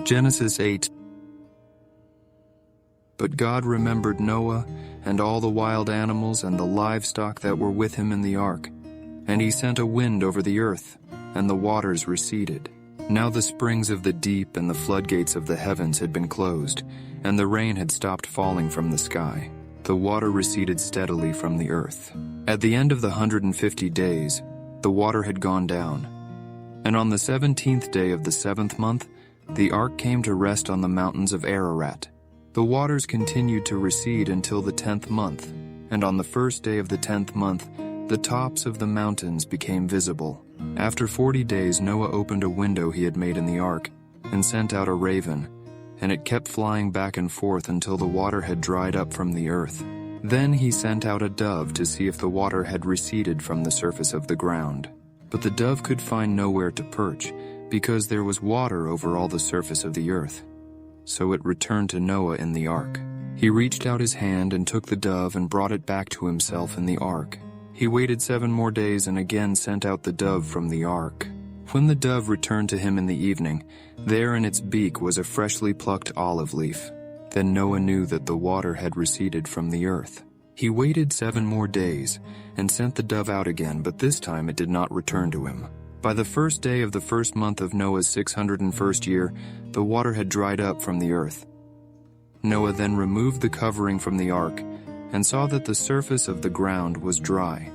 Genesis 8. But God remembered Noah and all the wild animals and the livestock that were with him in the ark. And he sent a wind over the earth, and the waters receded. Now the springs of the deep and the floodgates of the heavens had been closed, and the rain had stopped falling from the sky. The water receded steadily from the earth. At the end of the 150 days, the water had gone down. And on the 17th day of the 7th month, the ark came to rest on the mountains of Ararat. The waters continued to recede until the 10th month, and on the first day of the 10th month, the tops of the mountains became visible. After 40 days, Noah opened a window he had made in the ark and sent out a raven, and it kept flying back and forth until the water had dried up from the earth. Then he sent out a dove to see if the water had receded from the surface of the ground. But the dove could find nowhere to perch, because there was water over all the surface of the earth. So it returned to Noah in the ark. He reached out his hand and took the dove and brought it back to himself in the ark. He waited 7 more days and again sent out the dove from the ark. When the dove returned to him in the evening, there in its beak was a freshly plucked olive leaf. Then Noah knew that the water had receded from the earth. He waited 7 more days and sent the dove out again, but this time it did not return to him. By the first day of the first month of Noah's 601st year, the water had dried up from the earth. Noah then removed the covering from the ark and saw that the surface of the ground was dry.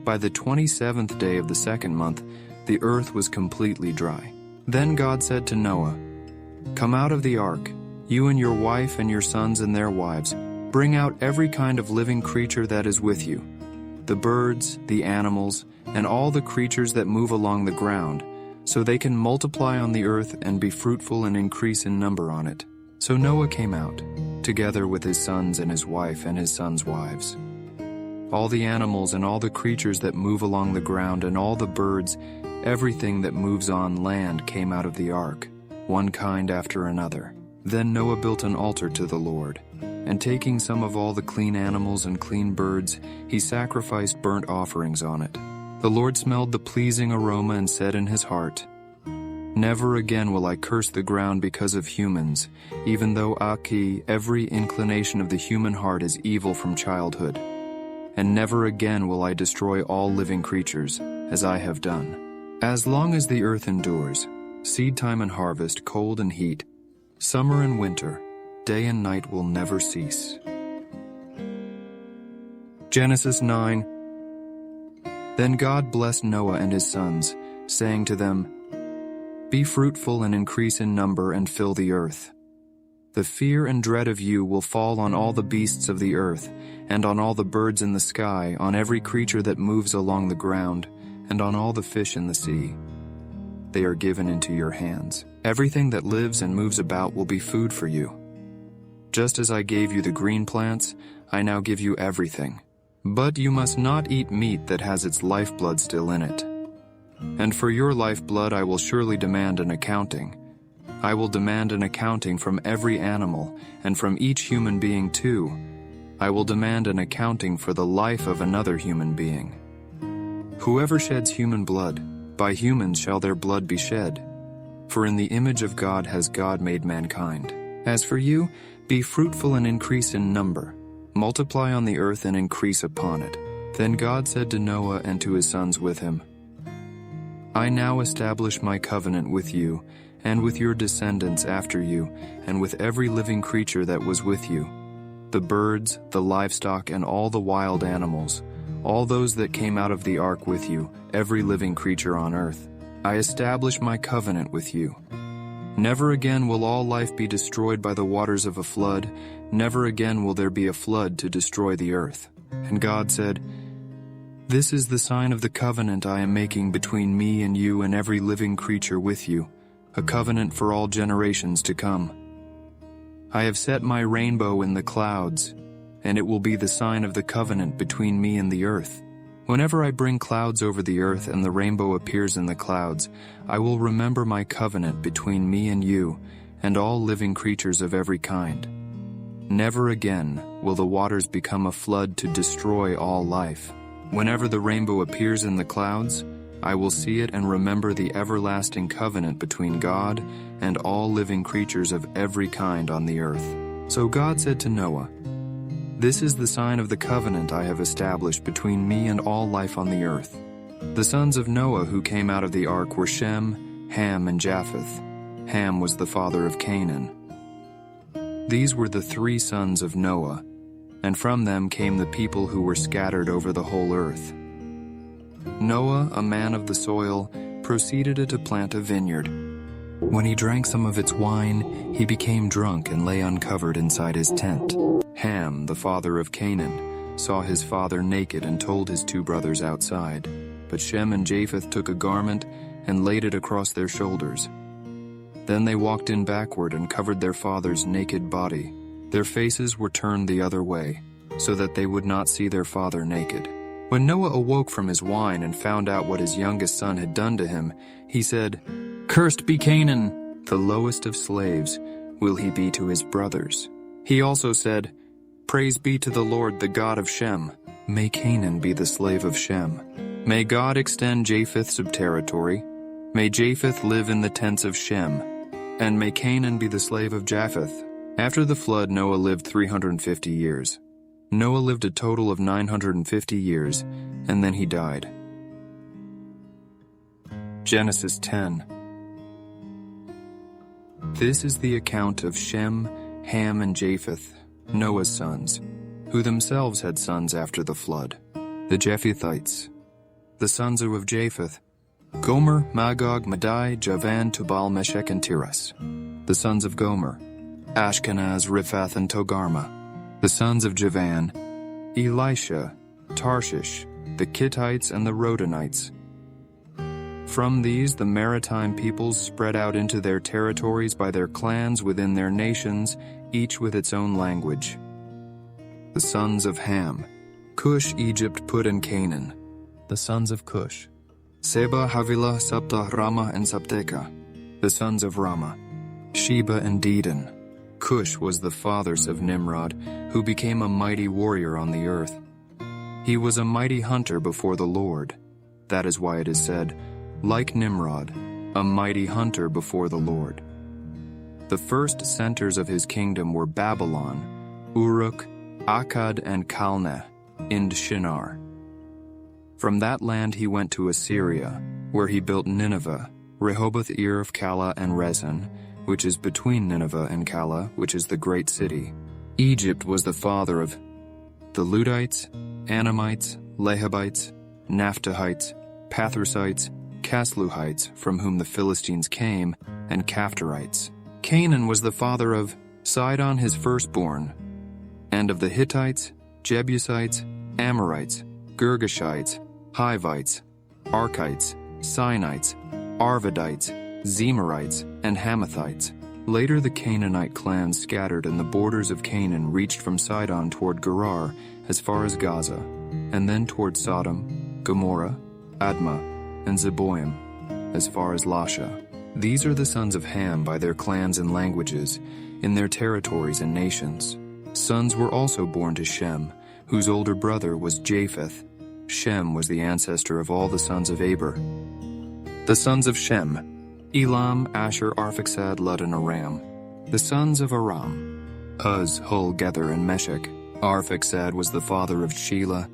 By the 27th day of the 2nd month, the earth was completely dry. Then God said to Noah, "Come out of the ark, you and your wife and your sons and their wives. Bring out every kind of living creature that is with you, the birds, the animals, and all the creatures that move along the ground, so they can multiply on the earth and be fruitful and increase in number on it." So Noah came out, together with his sons and his wife and his sons' wives. All the animals and all the creatures that move along the ground and all the birds, everything that moves on land came out of the ark, one kind after another. Then Noah built an altar to the Lord, and taking some of all the clean animals and clean birds, he sacrificed burnt offerings on it. The Lord smelled the pleasing aroma and said in his heart, "Never again will I curse the ground because of humans, even though every inclination of the human heart is evil from childhood. And never again will I destroy all living creatures, as I have done. As long as the earth endures, seed time and harvest, cold and heat, summer and winter, day and night will never cease." Genesis 9. Then God blessed Noah and his sons, saying to them, "Be fruitful and increase in number and fill the earth. The fear and dread of you will fall on all the beasts of the earth, and on all the birds in the sky, on every creature that moves along the ground, and on all the fish in the sea. They are given into your hands. Everything that lives and moves about will be food for you. Just as I gave you the green plants, I now give you everything. But you must not eat meat that has its lifeblood still in it. And for your lifeblood I will surely demand an accounting. I will demand an accounting from every animal, and from each human being too. I will demand an accounting for the life of another human being. Whoever sheds human blood, by humans shall their blood be shed. For in the image of God has God made mankind. As for you, be fruitful and increase in number. Multiply on the earth and increase upon it." Then God said to Noah and to his sons with him, "I now establish my covenant with you, and with your descendants after you, and with every living creature that was with you, the birds, the livestock, and all the wild animals, all those that came out of the ark with you, every living creature on earth. I establish my covenant with you. Never again will all life be destroyed by the waters of a flood. Never again will there be a flood to destroy the earth." And God said, "This is the sign of the covenant I am making between me and you and every living creature with you, a covenant for all generations to come. I have set my rainbow in the clouds, and it will be the sign of the covenant between me and the earth. Whenever I bring clouds over the earth and the rainbow appears in the clouds, I will remember my covenant between me and you and all living creatures of every kind. Never again will the waters become a flood to destroy all life. Whenever the rainbow appears in the clouds, I will see it and remember the everlasting covenant between God and all living creatures of every kind on the earth. So God said to Noah, "This is the sign of the covenant I have established between me and all life on the earth." The sons of Noah who came out of the ark were Shem, Ham, and Japheth. Ham was the father of Canaan. These were the 3 sons of Noah, and from them came the people who were scattered over the whole earth. Noah, a man of the soil, proceeded to plant a vineyard. When he drank some of its wine, he became drunk and lay uncovered inside his tent. Ham, the father of Canaan, saw his father naked and told his 2 brothers outside. But Shem and Japheth took a garment and laid it across their shoulders. Then they walked in backward and covered their father's naked body. Their faces were turned the other way, so that they would not see their father naked. When Noah awoke from his wine and found out what his youngest son had done to him, he said, "Cursed be Canaan, the lowest of slaves will he be to his brothers." He also said, "Praise be to the Lord, the God of Shem. May Canaan be the slave of Shem. May God extend Japheth's territory. May Japheth live in the tents of Shem, and may Canaan be the slave of Japheth." After the flood, Noah lived 350 years. Noah lived a total of 950 years, and then he died. Genesis 10. This is the account of Shem, Ham, and Japheth, Noah's sons, who themselves had sons after the flood, the Japhethites. The sons of Japheth: Gomer, Magog, Madai, Javan, Tubal, Meshech, and Tiras. The sons of Gomer: Ashkenaz, Riphath, and Togarmah. The sons of Javan: Elisha, Tarshish, the Kittites, and the Rodanites. From these the maritime peoples spread out into their territories by their clans within their nations, each with its own language. The sons of Ham: Cush, Egypt, Put, and Canaan. The sons of Cush: Seba, Havilah, Sabta, Ramah, and Sabteka. The sons of Ramah: Sheba and Dedan. Cush was the father of Nimrod, who became a mighty warrior on the earth. He was a mighty hunter before the Lord. That is why it is said, like Nimrod, a mighty hunter before the Lord. The first centers of his kingdom were Babylon, Uruk, Akkad, and Calneh, in Shinar. From that land he went to Assyria, where he built Nineveh, Rehoboth-ir of Calah, and Rezin, which is between Nineveh and Calah, which is the great city. Egypt was the father of the Ludites, Anamites, Lehabites, Naphtuhites, Pathrusites, Casluhites, from whom the Philistines came, and Caphtorites. Canaan was the father of Sidon his firstborn, and of the Hittites, Jebusites, Amorites, Girgashites, Hivites, Archites, Sinites, Arvadites, Zemarites, and Hamathites. Later the Canaanite clans scattered, and the borders of Canaan reached from Sidon toward Gerar as far as Gaza, and then toward Sodom, Gomorrah, Admah, and Zeboim as far as Lasha. These are the sons of Ham by their clans and languages, in their territories and nations. Sons were also born to Shem, whose older brother was Japheth. Shem was the ancestor of all the sons of Eber. The sons of Shem: Elam, Asher, Arphaxad, Lud, and Aram. The sons of Aram: Uz, Hul, Gether, and Meshech. Arphaxad was the father of Shelah,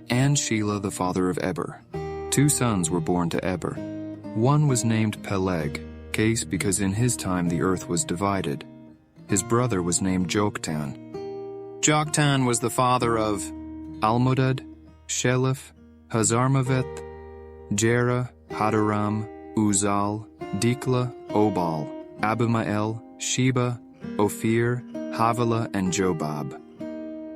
and Shelah the father of Eber. 2 sons were born to Eber. One was named Peleg, case because in his time the earth was divided. His brother was named Joktan. Joktan was the father of Almodad, Sheleph, Hazarmaveth, Jerah, Hadaram, Uzal, Dikla, Obal, Abimael, Sheba, Ophir, Havilah, and Jobab.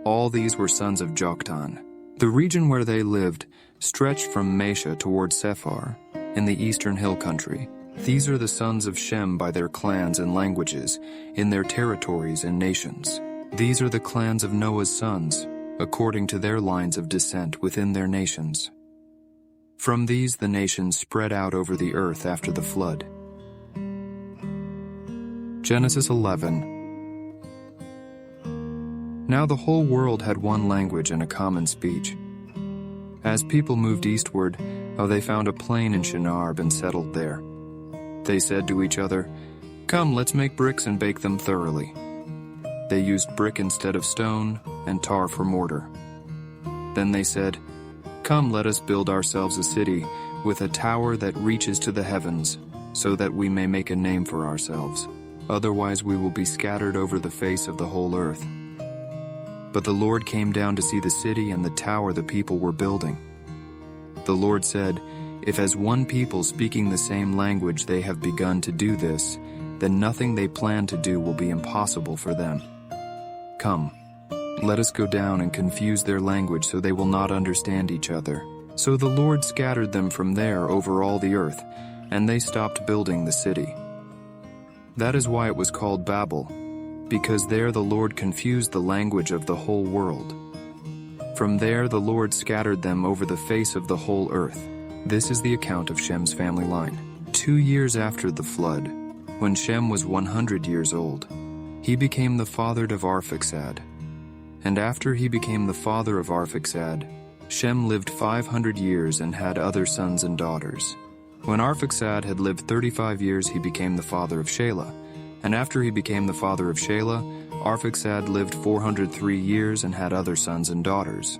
All these were sons of Joktan. The region where they lived stretched from Mesha toward Sephar, in the eastern hill country. These are the sons of Shem by their clans and languages, in their territories and nations. These are the clans of Noah's sons, according to their lines of descent within their nations. From these the nations spread out over the earth after the flood. Genesis 11. Now the whole world had one language and a common speech. As people moved eastward, Oh, they found a plain in Shinar and settled there. They said to each other, "Come, let's make bricks and bake them thoroughly." They used brick instead of stone, and tar for mortar. Then they said, "Come, let us build ourselves a city with a tower that reaches to the heavens, so that we may make a name for ourselves. Otherwise we will be scattered over the face of the whole earth." But the Lord came down to see the city and the tower the people were building. The Lord said, "If as one people speaking the same language they have begun to do this, then nothing they plan to do will be impossible for them. Come, let us go down and confuse their language so they will not understand each other." So the Lord scattered them from there over all the earth, and they stopped building the city. That is why it was called Babel, because there the Lord confused the language of the whole world. From there the Lord scattered them over the face of the whole earth. This is the account of Shem's family line. 2 years after the flood, when Shem was 100 years old, he became the father of Arphaxad. And after he became the father of Arphaxad, Shem lived 500 years and had other sons and daughters. When Arphaxad had lived 35 years, he became the father of Shelah. And after he became the father of Shelah, Arphaxad lived 403 years and had other sons and daughters.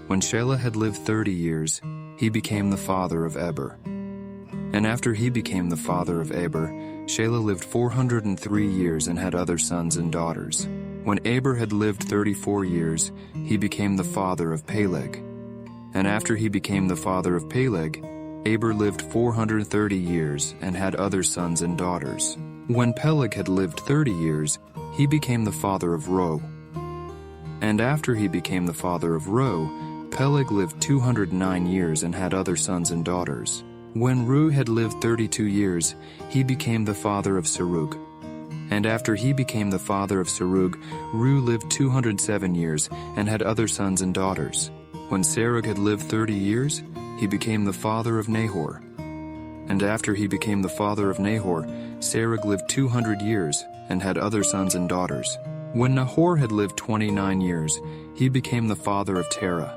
When Shelah had lived 30 years, he became the father of Eber. And after he became the father of Eber, Shelah lived 403 years and had other sons and daughters. When Eber had lived 34 years, he became the father of Peleg. And after he became the father of Peleg, Eber lived 430 years and had other sons and daughters. When Peleg had lived 30 years, he became the father of Ro. And after he became the father of Ro, Peleg lived 209 years and had other sons and daughters. When Ru had lived 32 years, he became the father of Serug. And after he became the father of Serug, Ru lived 207 years and had other sons and daughters. When Serug had lived 30 years, he became the father of Nahor. And after he became the father of Nahor, Serug lived 200 years and had other sons and daughters. When Nahor had lived 29 years, he became the father of Terah.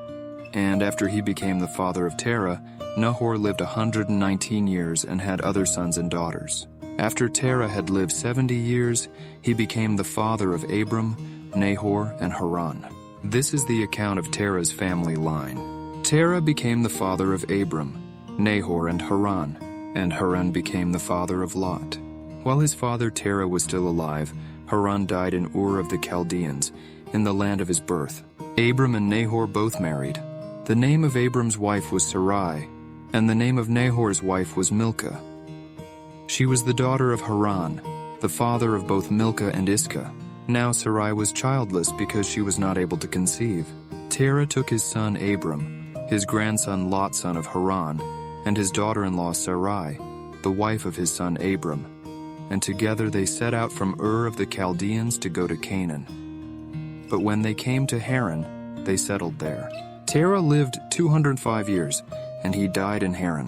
And after he became the father of Terah, Nahor lived 119 years and had other sons and daughters. After Terah had lived 70 years, he became the father of Abram, Nahor, and Haran. This is the account of Terah's family line. Terah became the father of Abram, Nahor, and Haran became the father of Lot. While his father Terah was still alive, Haran died in Ur of the Chaldeans, in the land of his birth. Abram and Nahor both married. The name of Abram's wife was Sarai, and the name of Nahor's wife was Milcah. She was the daughter of Haran, the father of both Milcah and Iscah. Now Sarai was childless because she was not able to conceive. Terah took his son Abram, his grandson Lot son of Haran, and his daughter-in-law Sarai, the wife of his son Abram, and together they set out from Ur of the Chaldeans to go to Canaan. But when they came to Haran, they settled there. Terah lived 205 years, and he died in Haran.